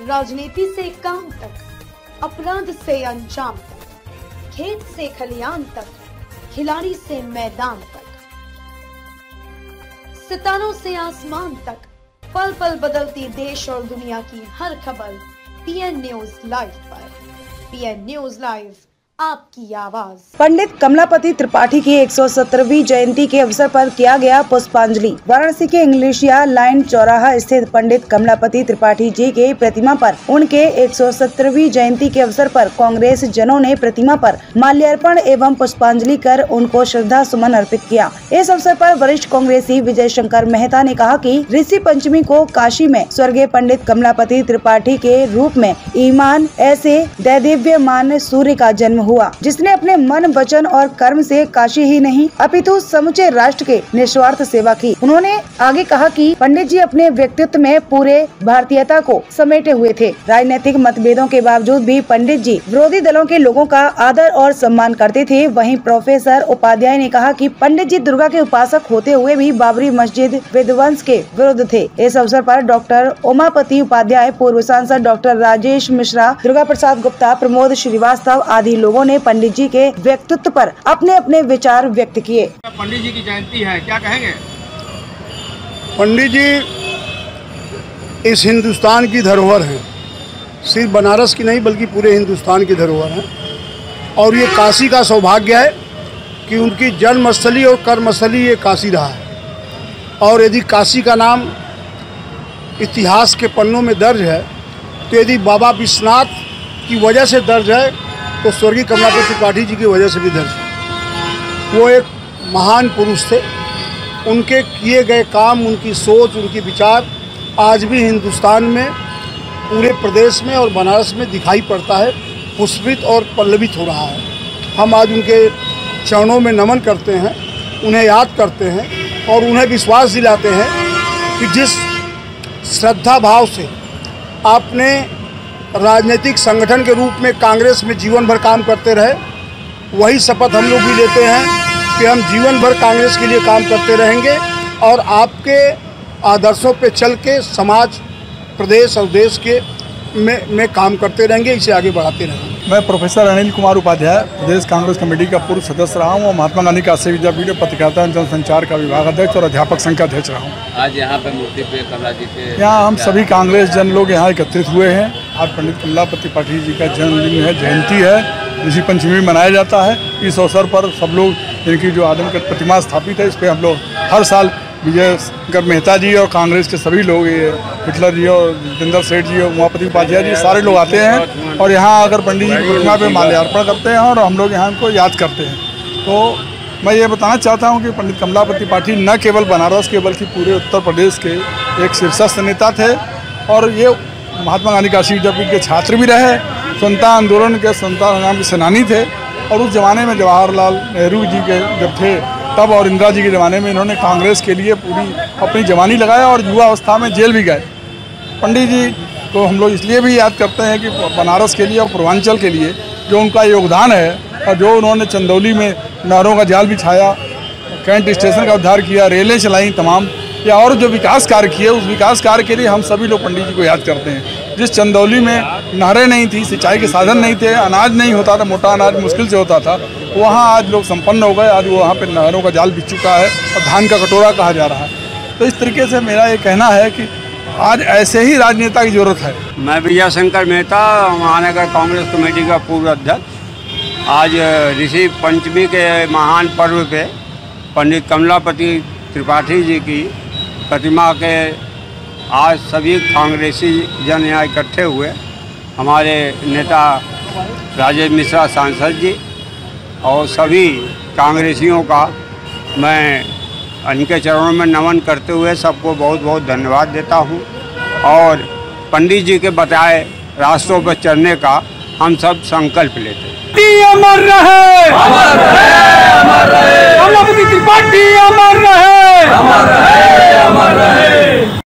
राजनीति से काम तक, अपराध से अंजाम तक, खेत से खलियान तक, खिलाड़ी से मैदान तक, सितारों से आसमान तक, पल पल बदलती देश और दुनिया की हर खबर पीएन न्यूज लाइव पर। पीएन न्यूज लाइव, आपकी आवाज। पंडित कमलापति त्रिपाठी की 117वीं जयंती के अवसर पर किया गया पुष्पांजलि। वाराणसी के इंग्लिशिया लाइन चौराहा स्थित पंडित कमलापति त्रिपाठी जी के प्रतिमा पर उनके 117वीं जयंती के अवसर पर कांग्रेस जनों ने प्रतिमा पर माल्यार्पण एवं पुष्पांजलि कर उनको श्रद्धा सुमन अर्पित किया। इस अवसर पर वरिष्ठ कांग्रेसी विजय शंकर मेहता ने कहा कि ऋषि पंचमी को काशी में स्वर्गीय पंडित कमलापति त्रिपाठी के रूप में ईमान ऐसे दैदिव्यमान सूर्य का जन्म हुआ, जिसने अपने मन, वचन और कर्म से काशी ही नहीं अपितु समूचे राष्ट्र के निस्वार्थ सेवा की। उन्होंने आगे कहा कि पंडित जी अपने व्यक्तित्व में पूरे भारतीयता को समेटे हुए थे। राजनीतिक मतभेदों के बावजूद भी पंडित जी विरोधी दलों के लोगों का आदर और सम्मान करते थे। वहीं प्रोफेसर उपाध्याय ने कहा कि पंडित जी दुर्गा के उपासक होते हुए भी बाबरी मस्जिद विध्वंस के विरुद्ध थे। इस अवसर पर डॉक्टर उमापति उपाध्याय, पूर्व सांसद डॉक्टर राजेश मिश्रा, दुर्गा प्रसाद गुप्ता, प्रमोद श्रीवास्तव आदि लोगों ने पंडित जी के व्यक्तित्व पर अपने अपने विचार व्यक्त किए। पंडित जी की जयंती है, क्या कहेंगे? पंडित जी इस हिंदुस्तान की धरोहर हैं, सिर्फ बनारस की नहीं बल्कि पूरे हिंदुस्तान की धरोहर हैं। और ये काशी का सौभाग्य है कि उनकी जन्मस्थली और कर्मस्थली ये काशी रहा है। और यदि काशी का नाम इतिहास के पन्नों में दर्ज है, तो यदि बाबा विश्वनाथ की वजह से दर्ज है, तो स्वर्गीय कमलापति त्रिपाठी जी की वजह से भी दर्ज है। वो एक महान पुरुष थे। उनके किए गए काम, उनकी सोच, उनकी विचार आज भी हिंदुस्तान में, पूरे प्रदेश में और बनारस में दिखाई पड़ता है, पुष्पित और पल्लवित हो रहा है। हम आज उनके चरणों में नमन करते हैं, उन्हें याद करते हैं और उन्हें विश्वास दिलाते हैं कि जिस श्रद्धा भाव से आपने राजनीतिक संगठन के रूप में कांग्रेस में जीवन भर काम करते रहे, वही शपथ हम लोग भी लेते हैं कि हम जीवन भर कांग्रेस के लिए काम करते रहेंगे और आपके आदर्शों पे चल के समाज, प्रदेश और देश के में काम करते रहेंगे, इसे आगे बढ़ाते रहेंगे। मैं प्रोफेसर अनिल कुमार उपाध्याय, प्रदेश कांग्रेस कमेटी का पूर्व सदस्य रहा हूँ और महात्मा गांधी काशी विद्यापीठ में पत्रकारिता एवं जनसंचार का विभाग अध्यक्ष और अध्यापक संघ का अध्यक्ष रहा हूँ। आज यहाँ पे मूर्ति पे कमला जी के यहाँ हम सभी कांग्रेस जन लोग यहाँ एकत्रित हुए हैं। आज पंडित कमलापति त्रिपाठी जी का जन्मदिन है, जयंती है, ऋषि पंचमी मनाया जाता है। इस अवसर पर सब लोग इनकी जो आदमकद प्रतिमा स्थापित है, इस पर हम लोग हर साल विजय शंकर मेहता जी और कांग्रेस के सभी लोग, ये हिटलर जी और जितेंद्र सेठ जी और उमापति उपाध्याय जी, सारे लोग आते हैं और यहाँ आकर पंडित जी की प्रतिमा पे माल्यार्पण करते हैं और हम लोग यहाँ इनको याद करते हैं। तो मैं ये बताना चाहता हूँ कि पंडित कमलापति त्रिपाठी न केवल बनारस के बल्कि पूरे उत्तर प्रदेश के एक शीर्षस्थ नेता थे और ये महात्मा गांधी काशी विद्यापीठ के छात्र भी रहे, स्वतंत्रता आंदोलन के स्वतंत्रता संग्राम के सेनानी थे। और उस जमाने में जवाहरलाल नेहरू जी के जब थे तब और इंदिरा जी के ज़माने में इन्होंने कांग्रेस के लिए पूरी अपनी जवानी लगाया और युवा अवस्था में जेल भी गए। पंडित जी को हम लोग इसलिए भी याद करते हैं कि बनारस के लिए और पूर्वांचल के लिए जो उनका योगदान है और जो उन्होंने चंदौली में नहरों का जाल बिछाया, कैंट स्टेशन का उद्धार किया, रेलें चलाई तमाम, या और जो विकास कार्य किए, उस विकास कार्य के लिए हम सभी लोग पंडित जी को याद करते हैं। जिस चंदौली में नहरें नहीं थी, सिंचाई के साधन नहीं थे, अनाज नहीं होता था, मोटा अनाज मुश्किल से होता था, वहाँ आज लोग संपन्न हो गए। आज वहाँ पे नहरों का जाल बिछ चुका है और धान का कटोरा कहा जा रहा है। तो इस तरीके से मेरा ये कहना है कि आज ऐसे ही राजनेता की जरूरत है। मैं विजय शंकर मेहता, महानगर कांग्रेस कमेटी का पूर्व अध्यक्ष। आज ऋषि पंचमी के महान पर्व पे पंडित कमलापति त्रिपाठी जी की प्रतिमा के आज सभी कांग्रेसी जन यहाँ इकट्ठे हुए। हमारे नेता राजेश मिश्रा सांसद जी और सभी कांग्रेसियों का मैं इनके चरणों में नमन करते हुए सबको बहुत बहुत धन्यवाद देता हूँ। और पंडित जी के बताए रास्तों पर चलने का हम सब संकल्प लेते हैं। अमर रहे, अमर रहे, अमर रहे, कमलापति त्रिपाठी अमर रहे, अमर रहे, अमर रहे।